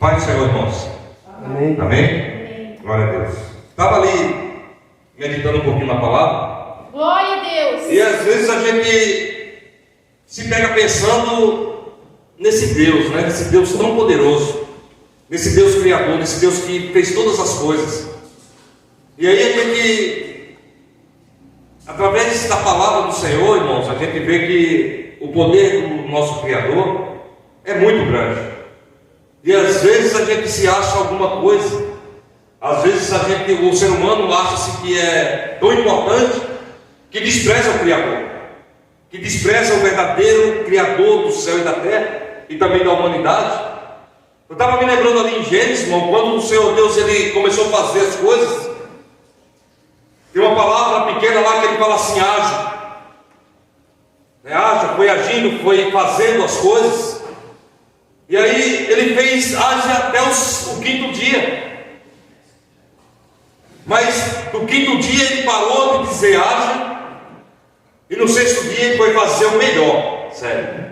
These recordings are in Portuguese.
Pai do Senhor, irmãos. Amém. Amém? Glória a Deus. Estava ali meditando um pouquinho na palavra. Glória a Deus. E às vezes a gente se pega pensando nesse Deus, né? Nesse Deus tão poderoso, nesse Deus criador, nesse Deus que fez todas as coisas. E aí a gente, através da palavra do Senhor, irmãos, a gente vê que o poder do nosso Criador é muito grande. E às vezes a gente se acha alguma coisa. Às vezes o ser humano acha-se que é tão importante que despreza o Criador, que despreza o verdadeiro Criador do céu e da terra e também da humanidade. Eu estava me lembrando ali em Gênesis, irmão, quando o Senhor Deus ele começou a fazer as coisas. Tem uma palavra pequena lá que ele fala assim: haja. Haja, foi agindo, foi fazendo as coisas. E aí ele fez age até o quinto dia. Mas no quinto dia ele parou de dizer age. E no sexto dia ele foi fazer o melhor. Sério.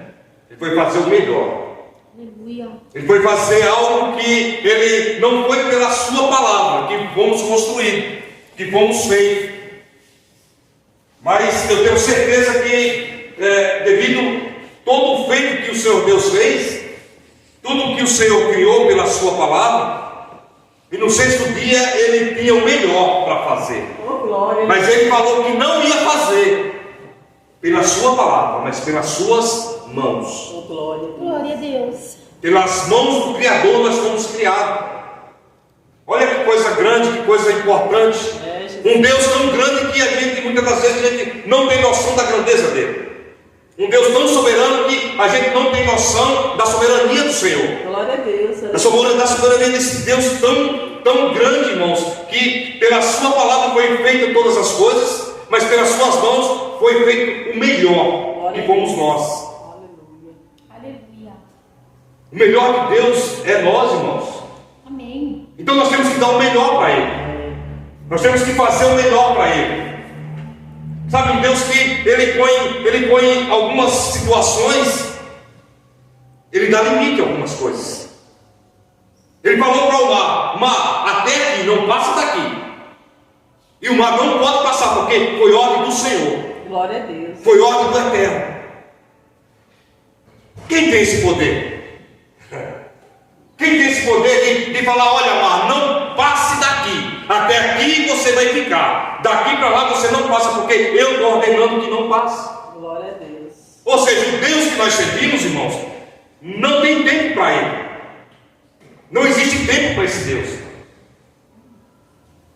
Ele foi fazer o melhor. Aleluia. Ele foi fazer algo que ele não foi pela sua palavra que fomos construídos, que fomos feitos. Mas eu tenho certeza que devido todo o feito que o Senhor Deus fez, tudo que o Senhor criou pela sua palavra, e no sexto dia ele tinha o melhor para fazer. Mas ele falou que não ia fazer pela sua palavra, mas pelas suas mãos. Glória a Deus. Pelas mãos do Criador nós fomos criados. Olha que coisa grande, que coisa importante. Um Deus tão grande que a gente, muitas das vezes, a gente não tem noção da grandeza dele. Um Deus tão soberano que a gente não tem noção da soberania do Senhor. Glória a Deus. Da soberania desse Deus tão grande, irmãos, que pela sua palavra foi feita todas as coisas, mas pelas suas mãos foi feito o melhor, que fomos nós. Aleluia. O melhor de Deus é nós, irmãos. Amém. Então nós temos que dar o melhor para Ele. Nós temos que fazer o melhor para Ele. Sabe, um Deus que Ele põe algumas situações, Ele dá limite a algumas coisas. Ele falou para o mar, até aqui, não passa daqui. E o mar não pode passar, porque foi ordem do Senhor. Glória a Deus. Foi ordem do Eterno. Quem tem esse poder? Quem tem esse poder de falar: olha, mar, não passe daqui. Até aqui você vai ficar. Daqui para lá você não passa, porque eu estou ordenando que não passe. Glória a Deus. Ou seja, o Deus que nós servimos, irmãos, não tem tempo para Ele. Não existe tempo para esse Deus.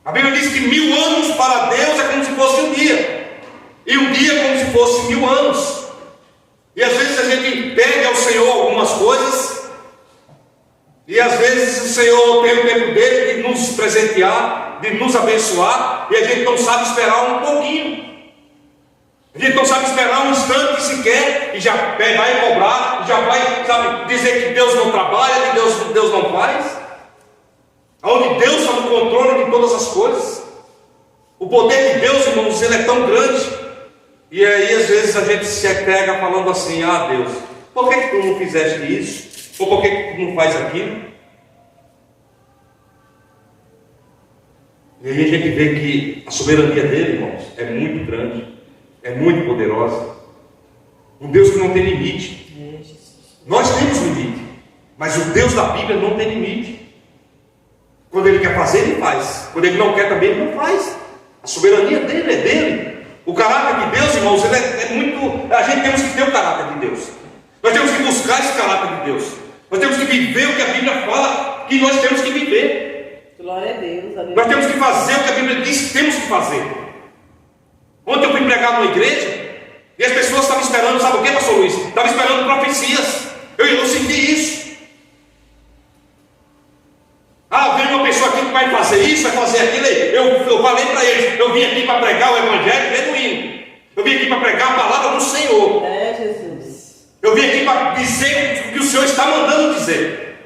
A Bíblia diz que 1000 anos para Deus é como se fosse um dia. E um dia é como se fosse 1000 anos. E às vezes a gente pede ao Senhor algumas coisas, e às vezes o Senhor tem o tempo dele de nos presentear, de nos abençoar, e a gente não sabe esperar um pouquinho. A gente não sabe esperar um instante sequer, e já vai cobrar, e já vai, sabe, dizer que Deus não trabalha, que Deus não faz. Onde Deus está no controle de todas as coisas. O poder de Deus, irmãos, ele é tão grande. E aí às vezes a gente se pega falando assim: ah, Deus, por que tu não fizeste isso? Ou por que tu não faz aquilo? E aí a gente vê que a soberania dele, irmãos, é muito grande, é muito poderosa. Um Deus que não tem limite. Nós temos limite, mas o Deus da Bíblia não tem limite. Quando Ele quer fazer, Ele faz. Quando Ele não quer também, Ele não faz. A soberania dele é dele. O caráter de Deus, irmãos, ele é muito... A gente temos que ter o caráter de Deus. Nós temos que buscar esse caráter de Deus. Nós temos que viver o que a Bíblia fala que nós temos que viver. Glória a Deus. Aleluia. Nós temos que fazer o que a Bíblia diz que temos que fazer. Ontem eu fui pregar numa igreja e as pessoas estavam esperando, sabe o que, pastor Luiz? Estavam esperando profecias. Eu senti isso. Ah, vem uma pessoa aqui que vai fazer isso, vai fazer aquilo. Eu falei para eles: eu vim aqui para pregar o Evangelho genuíno. Eu vim aqui para pregar a palavra do Senhor. É, Jesus. Eu vim aqui para dizer o que o Senhor está mandando dizer.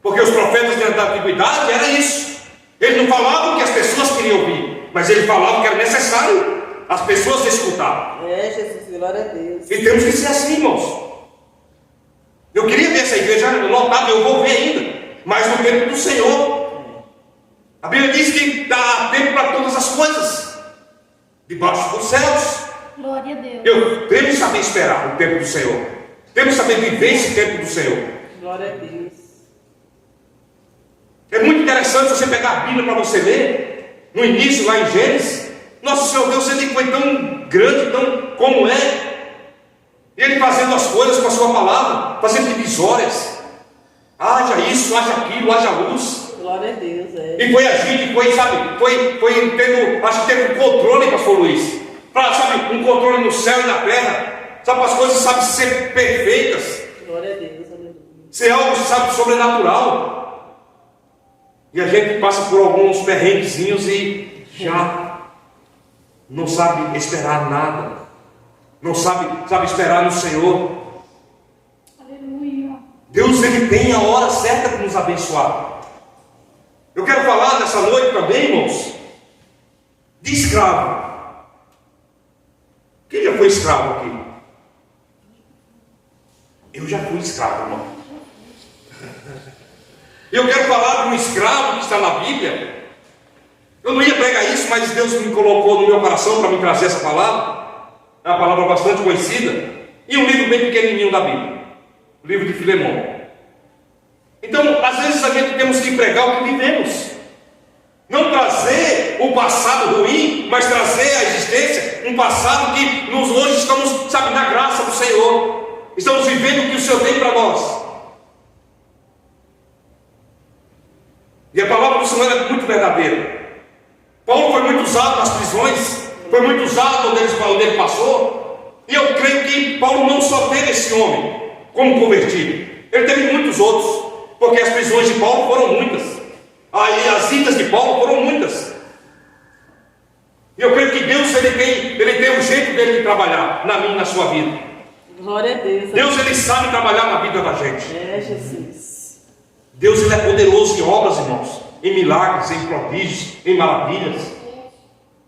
Porque os profetas da antiguidade era isso. Eles não falavam o que as pessoas queriam ouvir, mas eles falavam que era necessário as pessoas escutar. É, Jesus, glória a Deus. E temos que ser assim, irmãos. Eu queria ver essa igreja lotada, eu vou ver ainda. mas no tempo do Senhor. A Bíblia diz que dá tempo para todas as coisas, debaixo dos céus. Glória a Deus. Temos que saber esperar o tempo do Senhor. Temos que saber viver esse tempo do Senhor. Glória a Deus. É muito interessante você pegar a Bíblia para você ler, no início, lá em Gênesis. Nosso Senhor Deus, Ele foi tão grande, tão como é. Ele fazendo as coisas com a sua palavra, fazendo divisórias. Haja isso, haja aquilo, haja luz. Glória a Deus, E foi agindo, foi tendo, acho que teve um controle, pastor Luiz. Sabe, um controle no céu e na terra. Sabe, as coisas, sabe, ser perfeitas. Glória a Deus, aleluia. Ser algo, sabe, sobrenatural. E a gente passa por alguns perrenguezinhos e já não sabe esperar nada. Não sabe esperar no Senhor. Aleluia. Deus, Ele tem a hora certa para nos abençoar. Eu quero falar nessa noite também, irmãos, de escravo. Quem já foi escravo aqui? Eu já fui escravo, irmão. Eu quero falar de um escravo que está na Bíblia. Eu não ia pregar isso, mas Deus me colocou no meu coração para me trazer essa palavra. É uma palavra bastante conhecida. E um livro bem pequenininho da Bíblia. O livro de Filemão. Então, às vezes a gente temos que pregar o que vivemos. Não trazer o passado ruim, mas trazer a existência, um passado que nós hoje estamos, sabe, na graça do Senhor. Estamos vivendo o que o Senhor tem para nós. E a palavra do Senhor é muito verdadeira. Paulo foi muito usado nas prisões, foi muito usado onde ele passou. E eu creio que Paulo não só teve esse homem como convertido, ele teve muitos outros, porque as prisões de Paulo foram muitas. Aí as idas de Paulo foram muitas. E eu creio que Deus ele tem um jeito dele de trabalhar na minha e na sua vida. Glória a Deus. Deus ele sabe trabalhar na vida da gente. É, Jesus. Deus ele é poderoso em obras, irmãos, em milagres, em prodígios, em maravilhas.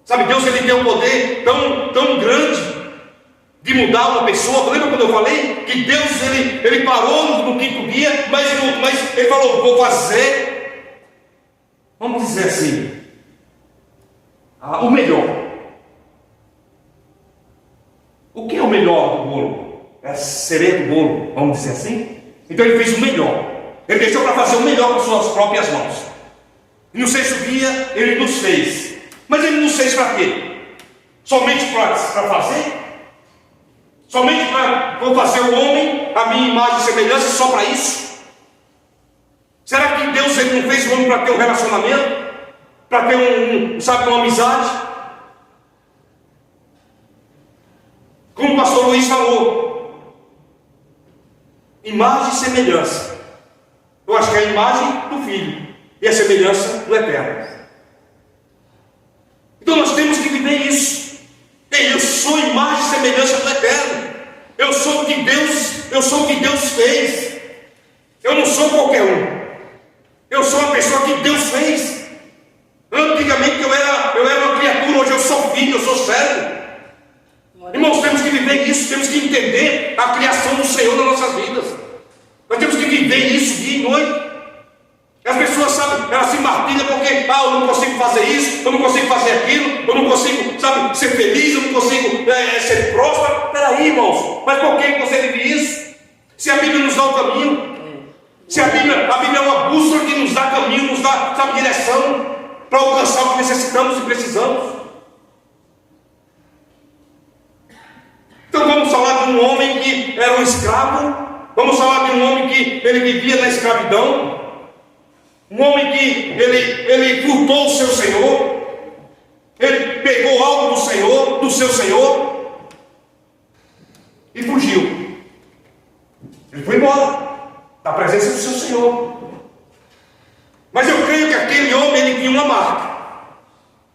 Sabe, Deus ele tem um poder tão grande de mudar uma pessoa. Lembra quando eu falei que Deus ele parou no quinto dia, mas ele falou, vou fazer, vamos dizer assim, o melhor. O que é o melhor do bolo? É a cereja do bolo, vamos dizer assim. Então ele fez o melhor. Ele deixou para fazer o melhor com suas próprias mãos. E no sexto dia ele nos fez. Mas ele nos fez para quê? Somente para fazer? Somente para fazer o homem a minha imagem e semelhança, só para isso? Será que Deus ele não fez o homem para ter um relacionamento? Para ter uma amizade? Como o pastor Luiz falou, imagem e semelhança. Eu acho que é a imagem do Filho e a semelhança do Eterno. Então nós temos que viver isso. Eu sou imagem e semelhança do Eterno. Eu sou o que Deus fez. Eu não sou qualquer um. Eu sou uma pessoa que Deus fez. Antigamente eu era uma criatura, hoje eu sou filho, eu sou servo. Irmãos, temos que viver isso, temos que entender a criação do Senhor nas nossas vidas. Nós temos que viver isso dia e noite. As pessoas, sabe, elas se martilham porque eu não consigo fazer isso, eu não consigo fazer aquilo, eu não consigo, sabe, ser feliz, eu não consigo ser próspero. Peraí, irmãos, mas por que você vive isso? Se a Bíblia nos dá o caminho, se a Bíblia é uma bússola que nos dá caminho, nos dá, sabe, direção para alcançar o que necessitamos e precisamos. Então vamos falar de um homem que era um escravo. Vamos falar de um homem que ele vivia na escravidão. Um homem que ele furtou o seu Senhor. Ele pegou algo do seu Senhor e fugiu. Ele foi embora da presença do seu Senhor. Mas eu creio que aquele homem ele tinha uma marca.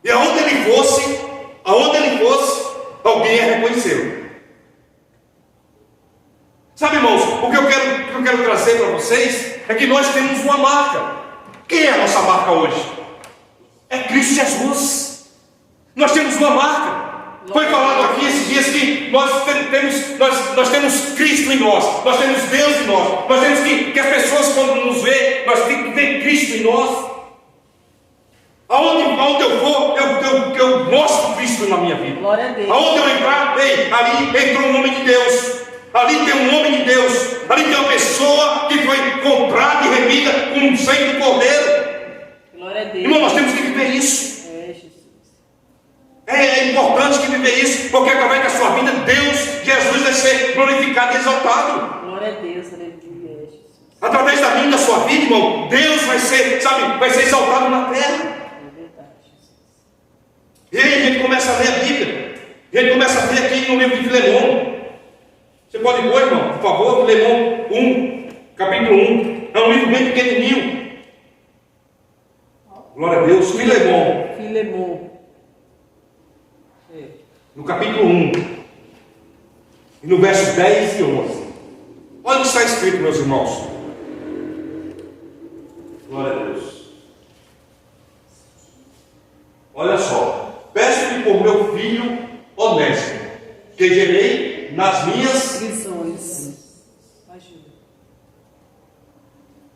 E aonde ele fosse, alguém ia reconhecê-lo. Sabe, irmãos, o que eu quero trazer para vocês é que nós temos uma marca. Quem é a nossa marca hoje? É Cristo Jesus. Nós temos uma marca. Foi falado aqui esses dias que nós temos Cristo em nós, nós temos Deus em nós. Nós temos que as pessoas, quando nos vê, nós temos que eu for, eu mostro Cristo na minha vida. Glória a Deus. Aonde eu entrar, ei, ali entrou um homem de Deus. Ali tem um homem de Deus. Ali tem uma pessoa que foi comprada e remida com o sangue do Cordeiro. Glória a Deus. Irmão, nós temos que viver isso. É, Jesus. É importante que viver isso, porque através da sua vida, Deus, Jesus vai ser glorificado e exaltado. Glória a Deus, aleluia, é, Jesus. Através da minha, da sua vida, irmão, Deus vai ser, sabe, vai ser exaltado na terra. É verdade, Jesus. E aí a gente começa a ler a Bíblia. A gente começa a ver aqui no livro de Filemão. Você pode pôr, irmão, por favor, Filemão 1, capítulo 1. É um livro bem pequenininho. Glória a Deus. Filemão. Filemão. É. No capítulo 1. E no verso 10 e 11. Olha o que está escrito, meus irmãos. Glória a Deus. Olha só. Peço-lhe por meu filho Onésimo, que gerei nas minhas Prisões. Ajuda.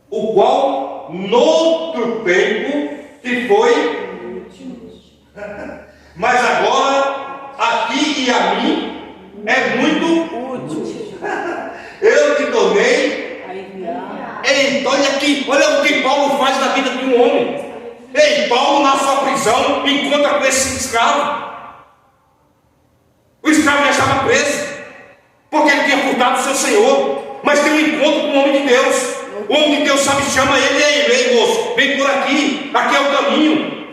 o qual noutro tempo te foi, mas agora aqui e a mim é muito Útil. eu te tornei. A enviar. Ei, olha aqui, olha o que Paulo faz na vida de um homem. Ei, Paulo na sua prisão encontra com esse escravo. O escravo já estava preso, porque ele tinha furtado o seu senhor. Mas tem um encontro com o homem de Deus. O homem de Deus sabe, chama ele, ei moço, vem por aqui, aqui é o caminho.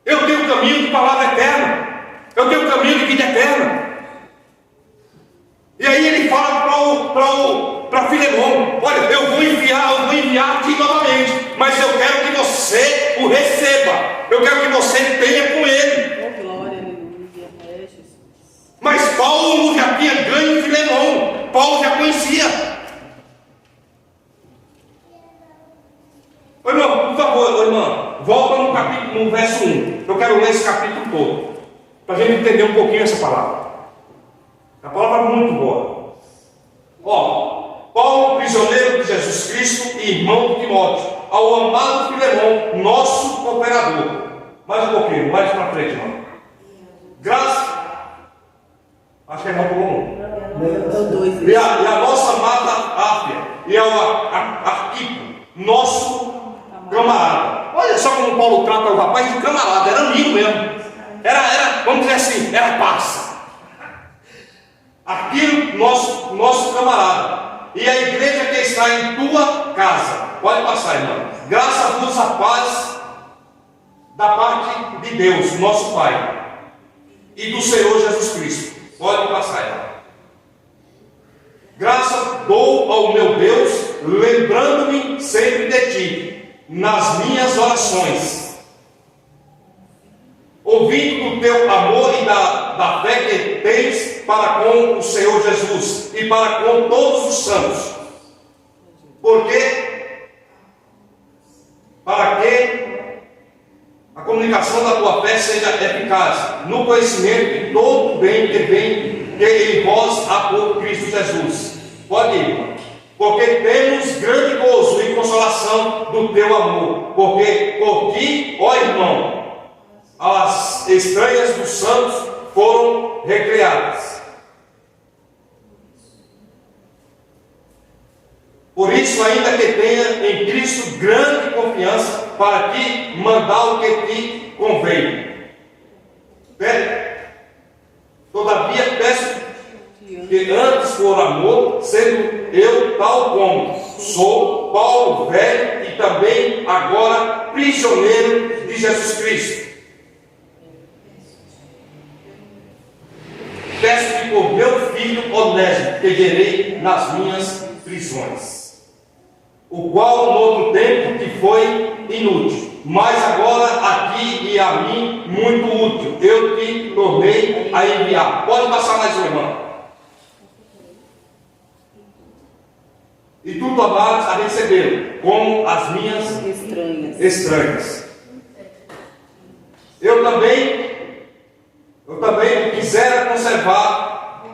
Eu tenho o caminho de palavra eterna. Eu tenho o caminho de vida eterna. E aí ele fala para Filemão: olha, eu vou enviar aqui novamente, mas eu quero que você o receba. Eu quero que você tenha com ele. Oh, glória, aleluia, é, Jesus. Mas Paulo já tinha ganho Filemão. Paulo já conhecia. Ô irmão, por favor, ô irmã, volta no capítulo, no verso 1. Eu quero ler esse capítulo todo, para a gente entender um pouquinho essa palavra. A palavra é muito boa. Ó, Paulo, prisioneiro de Jesus Cristo e irmão de Timóteo, ao amado Filemão, nosso cooperador. Mais um pouquinho, mais para frente, irmão. Graça. Acho que é irmão comum. E a nossa amada Áfia, e ao Arquipo, nosso camarada. Olha só como Paulo trata o rapaz de camarada, era amigo mesmo. Era, vamos dizer assim, era parça. Aquilo, nosso camarada. E a igreja que está em tua casa. Pode passar, irmão. Graças a paz da parte de Deus, nosso Pai, e do Senhor Jesus Cristo. Pode passar, irmão. Graças dou ao meu Deus, lembrando-me sempre de ti, nas minhas orações, ouvindo do teu amor e da fé que tens para com o Senhor Jesus e para com todos os santos. Para que a comunicação da tua fé seja eficaz no conhecimento de todo o bem que vem em vós há por Cristo Jesus. Pode ir, irmão. Porque temos grande gozo e consolação do teu amor, porque por ti, ó irmão, as estranhas dos santos foram recriadas. Por isso, ainda que tenha em Cristo grande confiança, para ti mandar o que te convém. Todavia peço que antes por amor, sendo eu tal como sou, Paulo velho e também agora prisioneiro de Jesus Cristo. Peço-te por meu filho Onésimo, que gerei nas minhas prisões, o qual no outro tempo te foi inútil, mas agora aqui e a mim muito útil, eu te tornei a enviar. Pode passar mais uma, irmã. E tu tomares a receber como as minhas estranhas. Eu também o quisera conservar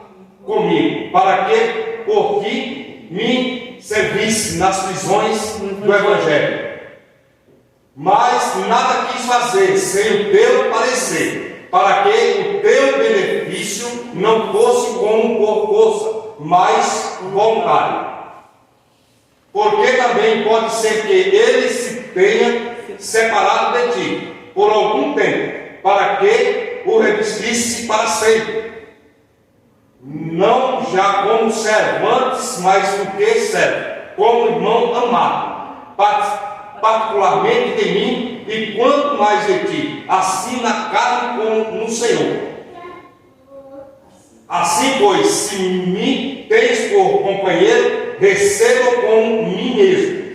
comigo, para que por ti me servisse nas prisões do Evangelho. mas nada quis fazer sem o teu parecer, para que o teu benefício não fosse como por força, mas voluntário. Porque também pode ser que ele se tenha separado de ti por algum tempo, para que o revestisse para sempre. Não já como servantes, mas do que serve, como irmão amado, particularmente de mim, e quanto mais de ti, assim na carne como no Senhor. Assim, pois, se me tens por companheiro, receba como mim mesmo.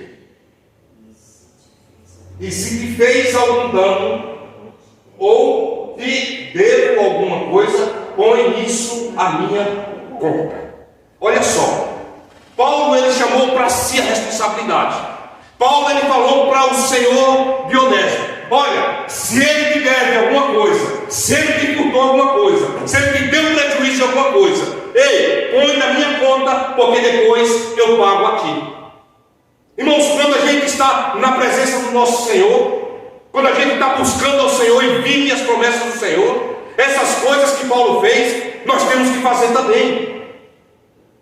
E se te fez algum dano, ou te devo alguma coisa, põe nisso a minha conta. Olha só, Paulo ele chamou para si a responsabilidade. Paulo ele falou para o Senhor de Onésimo: olha, se ele te deve alguma coisa, se ele te furtou alguma coisa, se ele te deu prejuízo de alguma coisa, ei, põe na minha conta, porque depois eu pago a ti. Irmãos, quando a gente está na presença do nosso Senhor, quando a gente está buscando ao Senhor e vive as promessas do Senhor, essas coisas que Paulo fez, nós temos que fazer também.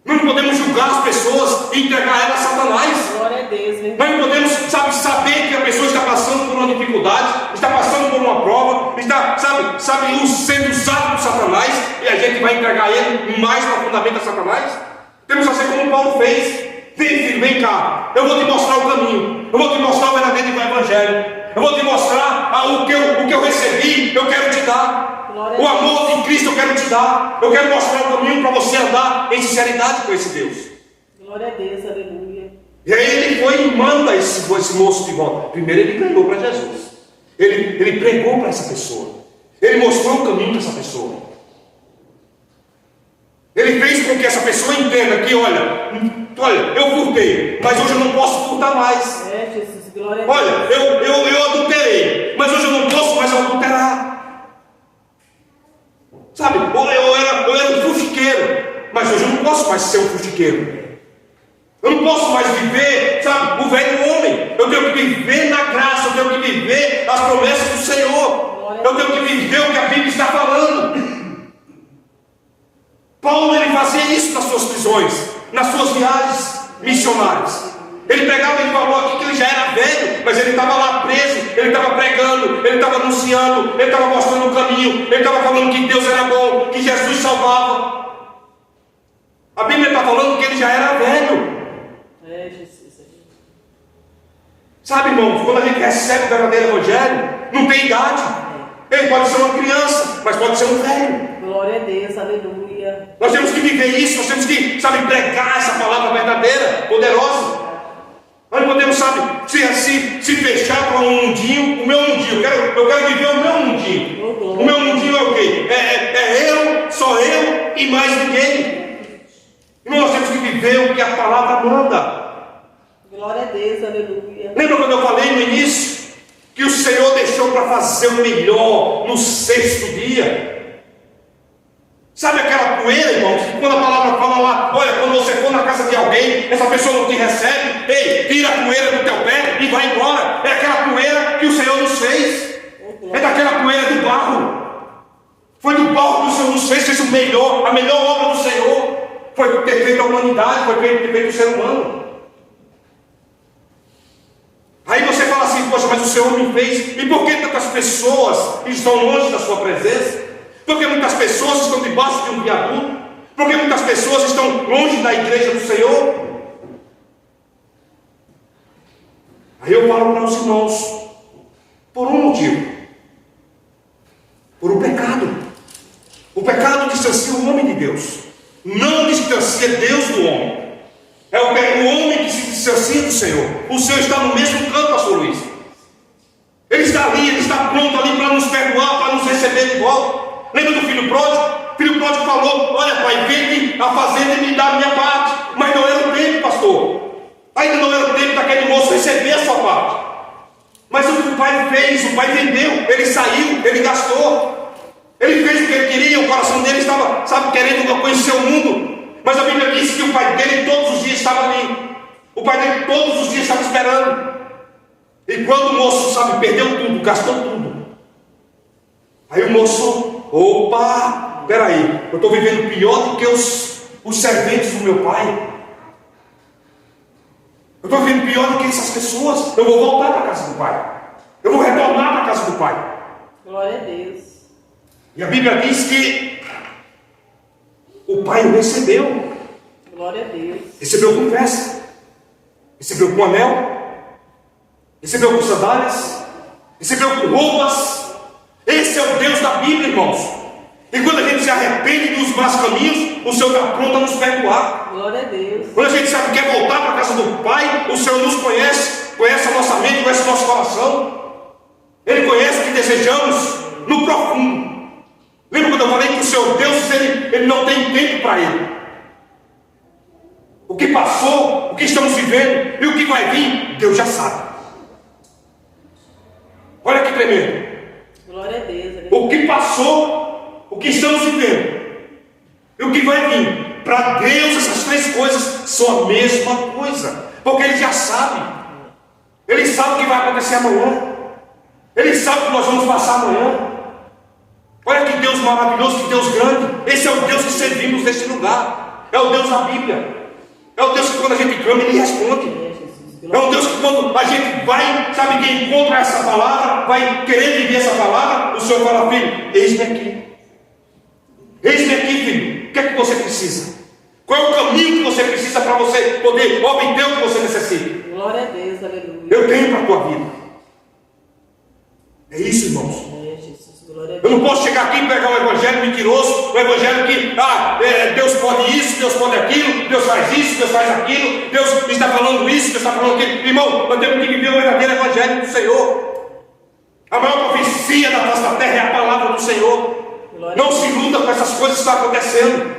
Não podemos julgar as pessoas e entregar elas a Satanás. Glória a Deus, hein? Nós não podemos, saber que a pessoa está passando por uma dificuldade, está passando por uma prova, está, sendo usado por Satanás, e a gente vai entregar ele mais profundamente a Satanás. Temos que fazer como Paulo fez. Filho, vem cá, eu vou te mostrar o caminho, eu vou te mostrar o verdadeiro Evangelho, eu vou te mostrar o que eu recebi, eu quero te dar. O amor de Cristo eu quero te dar. Eu quero mostrar o caminho para você andar em sinceridade com esse Deus. Glória a Deus, aleluia. E aí ele foi e manda esse moço de volta. Primeiro ele ganhou para Jesus. Ele pregou para essa pessoa. Ele mostrou o caminho para essa pessoa. Ele fez com que essa pessoa entenda que, olha, eu furtei, mas hoje eu não posso furtar mais. É, Jesus, glória a Deus. Olha, eu adulterei, mas hoje eu não posso mais adulterar. Sabe, eu era um fuxiqueiro, mas hoje eu não posso mais ser um fuxiqueiro. Eu não posso mais viver, o velho homem. Eu tenho que viver na graça, eu tenho que viver as promessas do Senhor. Eu tenho que viver o que a Bíblia está falando. Paulo ele fazia isso nas suas prisões, nas suas viagens missionárias. Ele pregava, ele falou aqui que ele já era velho, mas ele estava lá preso, ele estava pregando, ele estava anunciando, ele estava mostrando o caminho, ele estava falando que Deus era bom, que Jesus salvava. A Bíblia está falando que ele já era velho. É, Jesus. Sabe, irmãos, quando a gente recebe o verdadeiro Evangelho, não tem idade. Ele pode ser uma criança, mas pode ser um velho. Glória a Deus, aleluia. Nós temos que viver isso, nós temos que, pregar essa palavra verdadeira, poderosa. Nós não podemos, se fechar para um mundinho, o meu mundinho. Eu quero viver o meu mundinho. O meu mundinho é o quê? Só eu e mais ninguém. E nós temos que viver o que a palavra manda. Glória a Deus, aleluia. Lembra quando eu falei no início que o Senhor deixou para fazer o melhor no sexto dia? Sabe aquela poeira, irmãos, que quando a palavra fala lá, olha, quando você for na casa de alguém, essa pessoa não te recebe, ei, tira a poeira do teu pé e vai embora. É aquela poeira que o Senhor nos fez. É daquela poeira do barro. Foi do barro que o Senhor nos fez o melhor, a melhor obra do Senhor. Foi ter feito a humanidade, foi ter feito o ser humano. Aí você fala assim, poxa, mas o Senhor me fez. E por que tantas pessoas estão longe da sua presença? Porque muitas pessoas estão debaixo de um viaduto? Porque muitas pessoas estão longe da igreja do Senhor? Aí eu falo para os irmãos, por um motivo. Por um pecado. O pecado distancia o homem de Deus. Não distancia Deus do homem. É o homem que se distancia do Senhor. O Senhor está no mesmo canto, pastor Luiz. Ele está ali, ele está pronto ali para nos perdoar, para nos receber de volta. Lembra do filho pródigo? O filho pródigo falou, olha pai, vende a fazenda e me dá a minha parte. Mas não era o tempo, pastor. Ainda não era o tempo daquele moço receber a sua parte. Mas o que o pai fez, o pai vendeu, ele saiu, ele gastou. Ele fez o que ele queria, o coração dele estava, querendo conhecer o mundo. Mas a Bíblia diz que o pai dele todos os dias estava ali. O pai dele todos os dias estava esperando. E E quando o moço, sabe, perdeu tudo, gastou tudo. Aí o moço, opa, peraí, eu estou vivendo pior do que os serventes do meu pai. Eu estou vivendo pior do que essas pessoas. Eu vou voltar para a casa do pai. Eu vou retornar para a casa do pai. Glória a Deus. E a Bíblia diz que o pai o recebeu. Glória a Deus. Recebeu com festa. Recebeu com anel. Recebeu com sandálias. Recebeu com roupas. Esse é o Deus da Bíblia, irmãos. E quando a gente se arrepende dos más caminhos, o Senhor está pronto a nos perdoar. Glória a Deus. Quando a gente sabe que quer voltar para a casa do Pai, o Senhor nos conhece, conhece a nossa mente, conhece o nosso coração. Ele conhece o que desejamos no profundo. Lembra quando eu falei que o Senhor Deus, ele não tem tempo para Ele? O que passou, o que estamos vivendo e o que vai vir, Deus já sabe. Olha que tremendo. Glória a Deus. O que passou, o que estamos vivendo e o que vai vir, para Deus essas três coisas são a mesma coisa, porque Ele já sabe. Ele sabe o que vai acontecer amanhã. Ele sabe o que nós vamos passar amanhã. Olha que Deus maravilhoso, que Deus grande. Esse é o Deus que servimos neste lugar. É o Deus da Bíblia. É o Deus que quando a gente clama, Ele responde. É um Deus que quando a gente vai, sabe, que encontra essa palavra, vai querer viver essa palavra, o Senhor fala, filho, eis-me aqui. Eis-me aqui, filho. O que é que você precisa? Qual é o caminho que você precisa para você poder obter o que você necessita? Glória a Deus, aleluia. Eu tenho para a tua vida. É isso, irmãos. Jesus, glória a Eu Deus. não posso chegar aqui e pegar um evangelho mentiroso, um evangelho que, Deus pode isso, Deus pode aquilo, Deus faz isso, Deus faz aquilo, Deus está falando isso, Deus está falando aquilo. Irmão, nós temos que viver o verdadeiro evangelho do Senhor. A maior profecia da face da terra é a palavra do Senhor. Não se iluda com essas coisas que estão acontecendo.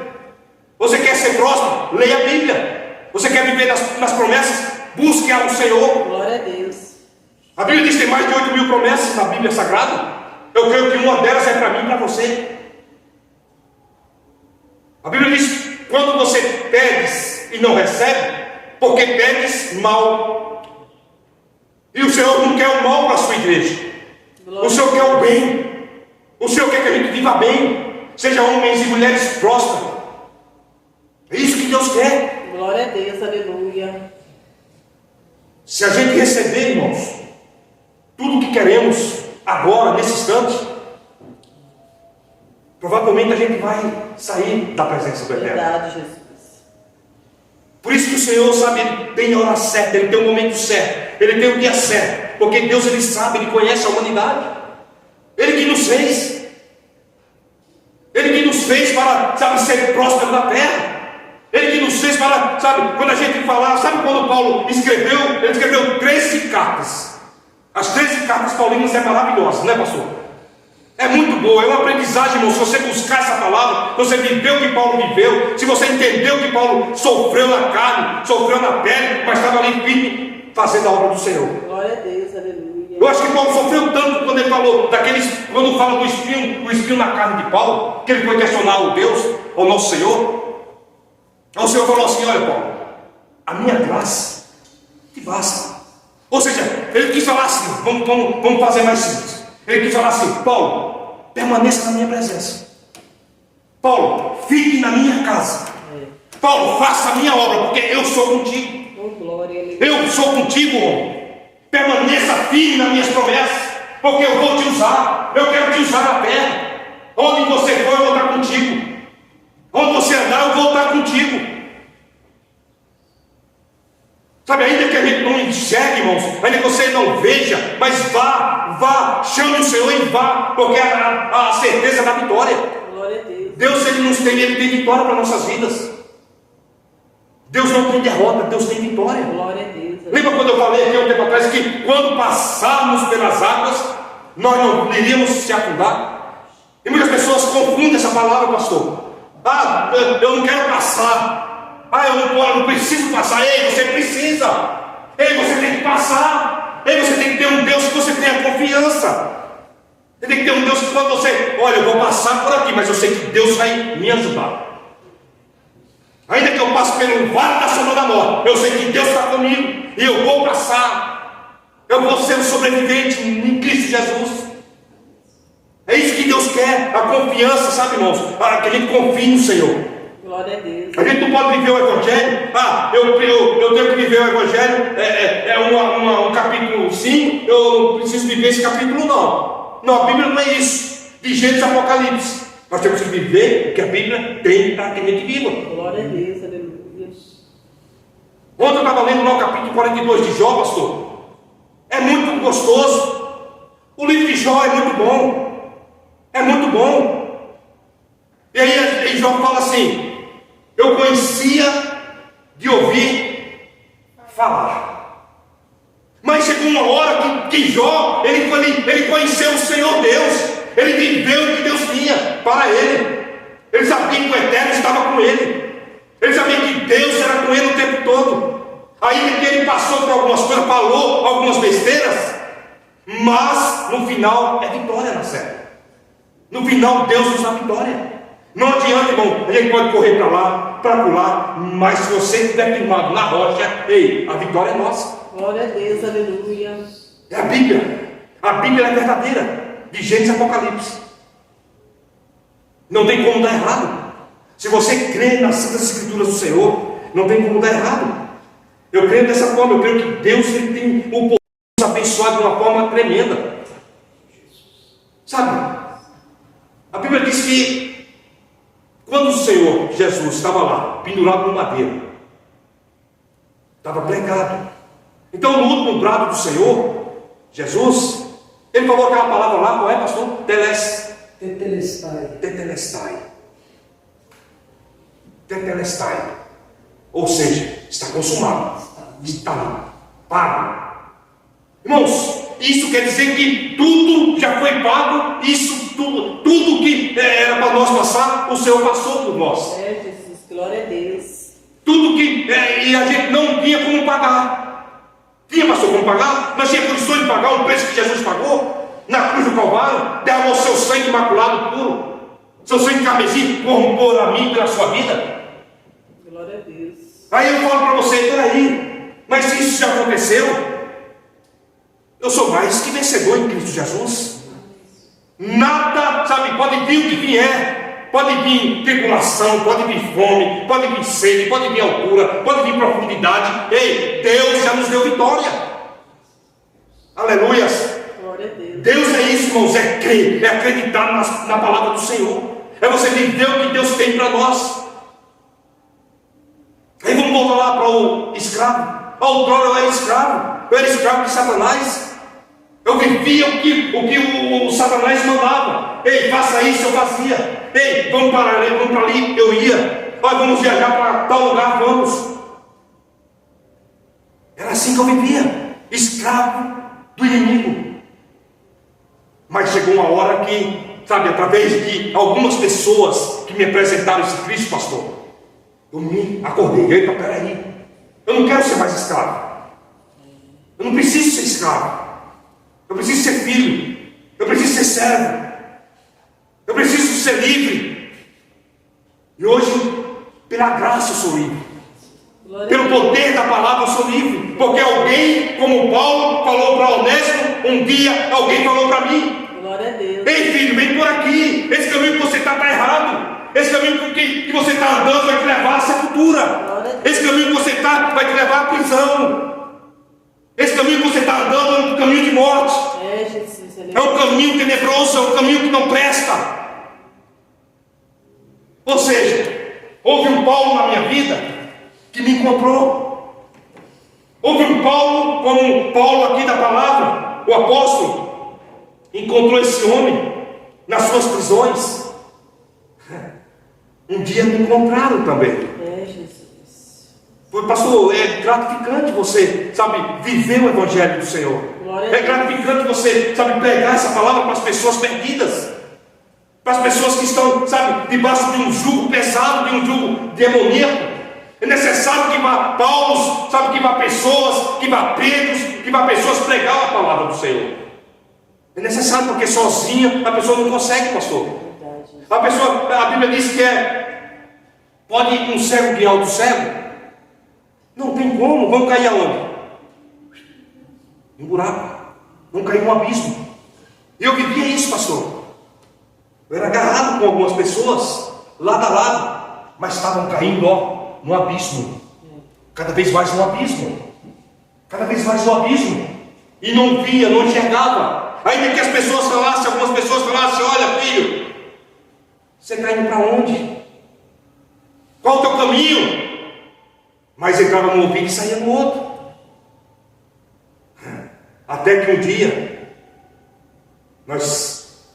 Você quer ser próspero? Leia a Bíblia. Você quer viver nas promessas? Busque ao Senhor. Glória a Deus. A Bíblia diz que tem mais de 8.000 promessas na Bíblia Sagrada. Eu creio que uma delas é para mim e para você. A Bíblia diz: quando você pedes e não recebe, porque pedes mal. E o Senhor não quer o mal para a sua igreja. O Senhor quer o bem. O Senhor quer que a gente viva bem. Seja homens e mulheres prósperos. É isso que Deus quer. Glória a Deus, aleluia. Se a gente receber, irmãos, tudo o que queremos agora, nesse instante, provavelmente a gente vai sair da presença do Eterno. Verdade, Jesus. Por isso que o Senhor, sabe, Ele tem a hora certa, Ele tem o momento certo, Ele tem o dia certo, porque Deus, Ele sabe, Ele conhece a humanidade. Ele que nos fez. Ele que nos fez para, sabe, ser próspero na terra. Ele que nos fez para, sabe, quando a gente falar, sabe quando Paulo escreveu, ele escreveu 13 cartas. As 13 cartas paulinas é maravilhosa, não é, pastor? É muito boa, é uma aprendizagem, irmão. Se você buscar essa palavra, se você viver o que Paulo viveu, se você entender o que Paulo sofreu na carne, sofreu na pele, mas estava ali firme, fazendo a obra do Senhor. Glória a Deus, aleluia. Eu acho que Paulo sofreu tanto quando ele falou quando fala do espinho, o espinho na carne de Paulo, que ele foi questionar o Deus, o nosso Senhor. Aí o Senhor falou assim: olha, Paulo, a minha graça te basta. Ou seja, ele quis falar assim, vamos fazer mais simples. Ele quis falar assim: Paulo, permaneça na minha presença. Paulo, fique na minha casa. Paulo, faça a minha obra, porque eu sou contigo. Oh, glória, aleluia. Eu sou contigo, homem. Permaneça firme nas minhas promessas, porque eu vou te usar. Eu quero te usar na terra. Onde você for, eu vou estar contigo. Onde você andar, eu vou estar contigo. Sabe, ainda que a gente não enxergue, irmãos, ainda que você não veja, mas vá, chame o Senhor e vá, porque é a certeza da vitória. Glória a Deus. Deus, Ele tem vitória para nossas vidas. Deus não tem derrota, Deus tem vitória. Glória a Deus. Lembra quando eu falei aqui um tempo atrás que quando passarmos pelas águas, nós não iríamos se afundar? E muitas pessoas confundem essa palavra, pastor. Eu não quero passar. Eu não preciso passar. Ei, você precisa. Ei, você tem que passar. Ei, você tem que ter um Deus que você tenha confiança. Você tem que ter um Deus que quando você, olha, eu vou passar por aqui, mas eu sei que Deus vai me ajudar. Ainda que eu passe pelo vale da sombra da morte, eu sei que Deus está comigo e eu vou passar. Eu vou ser um sobrevivente em Cristo Jesus. É isso que Deus quer, a confiança, sabe, irmãos? Que a gente confie no Senhor. Glória a Deus. A gente não pode viver o Evangelho. Eu tenho que viver o Evangelho. Um capítulo 5. Eu não preciso viver esse capítulo, não. Não, a Bíblia não é isso. De Gênesis a Apocalipse. Nós temos que viver o que a Bíblia tem para que a gente viva. Glória a Deus, aleluia. Ontem eu estava lendo lá o capítulo 42 de Jó, pastor. É muito gostoso. O livro de Jó é muito bom. É muito bom. E aí Jó fala assim: eu conhecia de ouvir falar. Mas chegou uma hora que Jó, ele conheceu o Senhor Deus. Ele viveu o que Deus tinha para ele. Ele sabia que o Eterno estava com ele. Ele sabia que Deus era com ele o tempo todo. Ainda que ele passou por algumas coisas, falou algumas besteiras, mas no final é vitória na série. No final Deus nos dá vitória. Não adianta, irmão, a gente pode correr para lá, para pular, mas se você estiver firmado na rocha, ei, a vitória é nossa. Glória a Deus, aleluia. É a Bíblia. A Bíblia é verdadeira. De Gênesis a Apocalipse. Não tem como dar errado. Se você crê nas Santas Escrituras do Senhor, não tem como dar errado. Eu creio dessa forma. Eu creio que Deus ele tem o poder de nos abençoar de uma forma tremenda. Sabe? A Bíblia diz que quando o Senhor Jesus estava lá, pendurado no madeiro, estava pregado. Então no último brado do Senhor Jesus, ele falou aquela palavra lá, qual é, pastor? Tetelestai. Tetelestai. Ou seja, está consumado. Está lá. Pago. Irmãos, isso quer dizer que tudo já foi pago. Isso, tudo que era para nós passar, o Senhor passou por nós. É, Jesus, glória a Deus. Tudo que e a gente não tinha como pagar. Tinha, pastor, como pagar? Nós tínhamos condições de pagar o preço que Jesus pagou na cruz do Calvário, derramou seu sangue imaculado puro, seu sangue carmesim, por a mim e pela sua vida. Glória a Deus. Aí eu falo para você: peraí, mas se isso já aconteceu, eu sou mais que vencedor em Cristo Jesus. Nada, sabe, pode vir o que vier, pode vir tribulação, pode vir fome, pode vir sede, pode vir altura, pode vir profundidade. Ei, Deus já nos deu vitória. Aleluias. Glória a Deus. Deus é isso, irmãos, é crer, é acreditar na palavra do Senhor, é você viver o que Deus tem para nós. Aí vamos voltar lá para o escravo. Outrora eu era escravo de Satanás. Eu vivia o que o Satanás mandava. Ei, faça isso, eu fazia. Ei, vamos para ali, eu ia. Vamos viajar para tal lugar, vamos. Era assim que eu vivia, escravo do inimigo. Mas chegou uma hora que, sabe, através de algumas pessoas que me apresentaram esse Cristo, pastor, eu me acordei. Eita, peraí, eu não quero ser mais escravo. Eu não preciso ser escravo. Eu preciso ser filho. Eu preciso ser servo. Eu preciso ser livre. E hoje, pela graça, eu sou livre. Pelo poder da palavra, eu sou livre. Porque alguém, como Paulo, falou para Onésimo, um dia alguém falou para mim: Glória a Deus. ei, filho, vem por aqui. Esse caminho que você está errado. Esse caminho que você está andando vai te levar à sepultura. Esse caminho que você está vai te levar à prisão. Esse caminho que você está andando é um caminho de morte. É, Jesus, aleluia. É um caminho tenebroso, é um caminho que não presta. Ou seja, houve um Paulo na minha vida que me encontrou. Houve um Paulo, como Paulo aqui da palavra, o apóstolo, encontrou esse homem nas suas prisões. Um dia me encontraram também. É, Jesus. Pastor, é gratificante você, sabe, viver o Evangelho do Senhor. É gratificante você, sabe, pregar essa palavra para as pessoas perdidas, para as pessoas que estão, sabe, debaixo de um jugo pesado, de um jugo demoníaco. É necessário que vá Paulo, sabe, que vá pessoas, que vá Pedro, que vá pessoas pregar a palavra do Senhor. É necessário, porque sozinha a pessoa não consegue, pastor. A Bíblia diz que pode um cego guiar outro cego. Não tem como, vamos cair aonde? em um buraco, não cair num abismo. E eu vivia isso, pastor. Eu era agarrado com algumas pessoas, lado a lado, mas estavam caindo, no abismo. Cada vez mais no abismo. Cada vez mais no abismo. E não via, não enxergava. Ainda que as pessoas falassem, algumas pessoas falassem: olha, filho, você está indo para onde? Qual o teu caminho? Mas entrava no ouvido e saía no outro. Até que um dia, nós,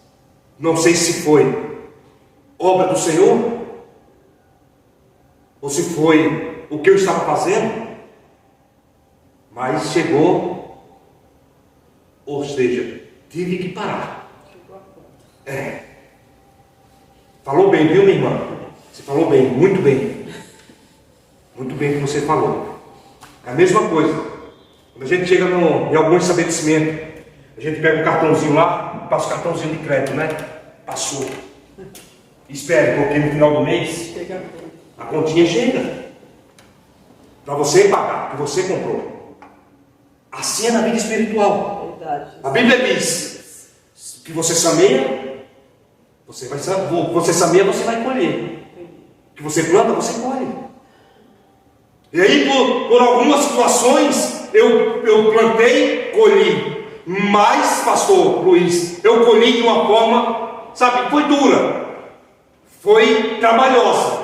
não sei se foi obra do Senhor, ou se foi o que eu estava fazendo, mas chegou, ou seja, tive que parar. Falou bem, viu, minha irmã? Você falou bem, muito bem. Muito bem que você falou. É a mesma coisa. Quando a gente chega em algum estabelecimento, a gente pega um cartãozinho lá, passa o cartãozinho de crédito, né? Passou. Espere, porque no final do mês a continha chega para você pagar o que você comprou. Assim é na vida espiritual. Verdade. A Bíblia diz que você semeia, você vai colher. Que você planta, você colhe. E aí, por algumas situações, eu plantei, colhi. Mas, pastor Luiz, eu colhi de uma forma, sabe, foi dura, foi trabalhosa,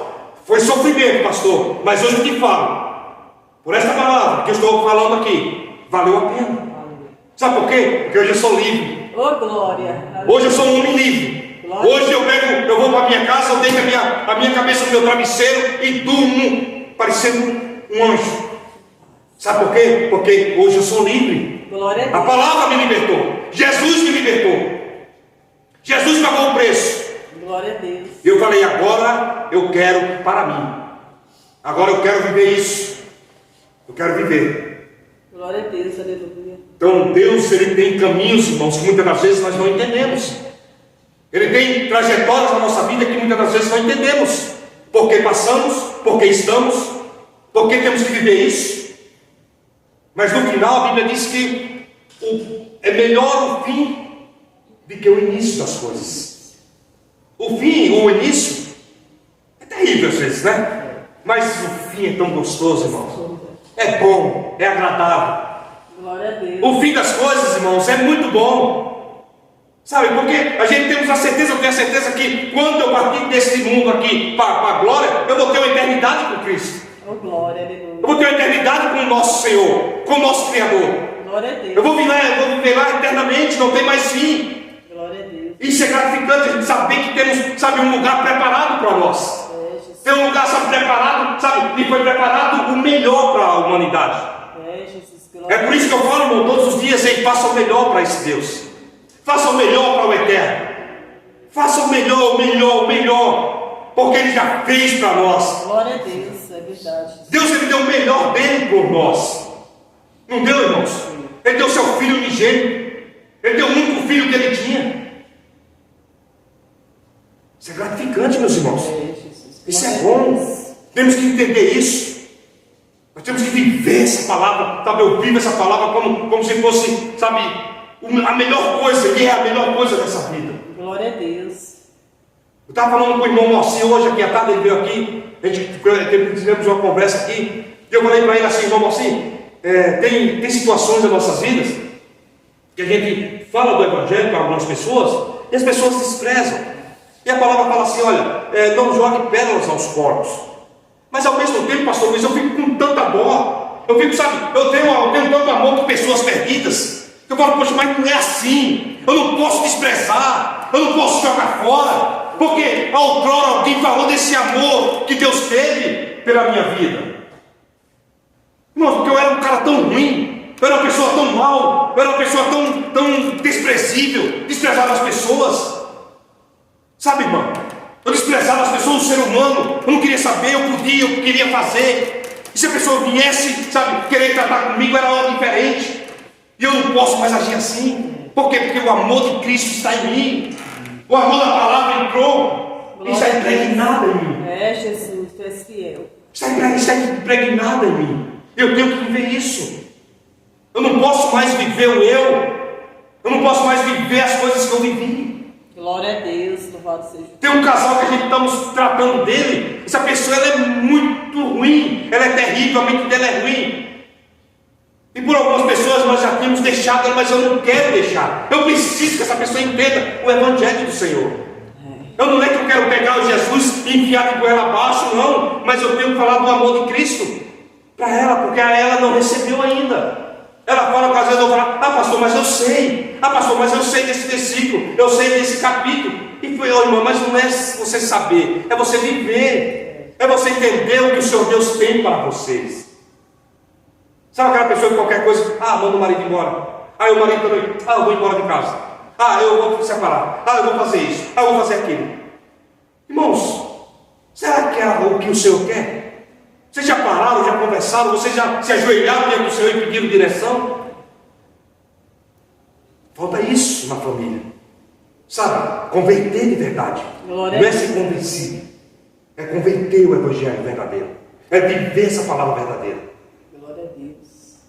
foi sofrimento, pastor. Mas hoje eu te falo, por esta palavra que eu estou falando aqui, valeu a pena. Sabe por quê? Porque hoje eu sou livre. Ô, glória. Hoje eu sou um homem livre. Glória. Hoje eu vou para a minha casa, eu deito a minha cabeça no meu travesseiro e durmo parecendo um anjo. Sabe por quê? Porque hoje eu sou livre. Glória a A Deus. palavra me libertou. Jesus me libertou. Jesus pagou o preço. Glória a Deus. E eu falei: agora eu quero para mim. Agora eu quero viver isso. Eu quero viver. Glória a Deus, aleluia. Então Deus, Ele tem caminhos, irmãos, que muitas das vezes nós não entendemos. Ele tem trajetórias na nossa vida que muitas das vezes não entendemos. Porque passamos, porque estamos, porque temos que viver isso. Mas no final a Bíblia diz que é melhor o fim do que o início das coisas. O fim, o início, é terrível às vezes, né? Mas o fim é tão gostoso, irmãos. É bom, é agradável. Glória a Deus. O fim das coisas, irmãos, é muito bom. Sabe, porque a gente temos a certeza, eu tenho a certeza que quando eu partir desse mundo aqui para a glória, eu vou ter uma eternidade com Cristo. Oh, glória, aleluia. Eu vou ter uma eternidade com o nosso Senhor, com o nosso Criador. Glória a Deus. Eu vou viver lá eternamente, não tem mais fim. Glória a Deus. Isso é gratificante, a gente saber que temos, sabe, um lugar preparado para nós. Jesus. Tem um lugar, sabe, preparado, sabe, e foi preparado o melhor para a humanidade. Jesus. Glória É por isso que eu falo, irmão, todos os dias: ei, faça o melhor para esse Deus. Faça o melhor para o eterno. Faça o melhor, o melhor, o melhor. Porque Ele já fez para nós. Glória a Deus, é verdade. Deus, Ele deu o melhor dele por nós. Não deu, irmãos? Ele deu seu filho unigênito. Ele deu o único filho que Ele tinha. Isso é gratificante, meus irmãos. Jesus. Isso é Glória a bom. Deus. Temos que entender isso. Nós temos que viver essa palavra, sabe? Eu vivo essa palavra como se fosse, sabe, a melhor coisa, e é a melhor coisa dessa vida. Glória a Deus. Eu estava falando com o irmão Moacir hoje, aqui à tarde, ele veio aqui, a gente tivemos uma conversa aqui, e eu falei para ele assim: irmão Moacir, tem situações das nossas vidas que a gente fala do Evangelho para algumas pessoas, e as pessoas desprezam. E a palavra fala assim: olha, não jogue pérolas aos porcos. Mas ao mesmo tempo, pastor Luiz, eu fico com tanta dó. Eu fico, sabe, eu tenho tanto amor por pessoas perdidas. Eu falo: poxa, mas não é assim. Eu não posso desprezar, eu não posso jogar fora, porque outrora alguém falou desse amor que Deus teve pela minha vida. Não, porque eu era um cara tão ruim, eu era uma pessoa tão mal, eu era uma pessoa tão desprezível, desprezava as pessoas. Sabe, irmão, eu desprezava as pessoas, o ser humano, eu não queria saber, eu queria fazer. E se a pessoa viesse, sabe, querer tratar comigo, era algo diferente. E eu não posso mais agir assim. Por quê? Porque o amor de Cristo está em mim. O amor da palavra entrou. E está impregnado em mim. Jesus, tu és fiel. Está impregnado em mim. Eu tenho que viver isso. Eu Eu não posso mais viver o eu. Eu não posso mais viver as coisas que eu vivi. Glória a Deus, louvado seja. Tem um casal que a gente estamos tratando dele. Essa pessoa ela é muito ruim. Ela é terrível, a mente dela é ruim. E por algumas pessoas nós já temos deixado ela, mas eu não quero deixar. Eu preciso que essa pessoa entenda o Evangelho do Senhor. Eu não é que eu quero pegar o Jesus e enfiar com ela abaixo, não. Mas eu tenho que falar do amor de Cristo para ela, porque ela não recebeu ainda. Ela fala que às vezes eu falo, pastor, mas eu sei. Pastor, mas eu sei desse versículo, eu sei desse capítulo. E foi, irmã, mas não é você saber, é você viver. É você entender o que o Senhor Deus tem para vocês. Sabe aquela pessoa que qualquer coisa, manda o marido embora. Aí o marido também, eu vou embora de casa. Eu vou separar. Eu vou fazer isso. Eu vou fazer aquilo. Irmãos, será que é o que o Senhor quer? Vocês já pararam, já conversaram, vocês já se ajoelharam diante do Senhor e pediram direção? Falta isso na família. Sabe? Converter de verdade. Glória não é a Deus. ser convencido. É converter o Evangelho verdadeiro. É viver essa palavra verdadeira. Glória a Deus.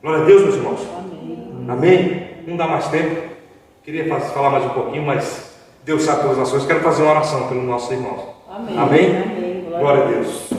Glória a Deus, meus irmãos. Amém. Amém? Não dá mais tempo. Queria falar mais um pouquinho, mas Deus sabe todas as coisas. Quero fazer uma oração pelos nossos irmãos. Amém. Amém? Amém. Glória a Deus.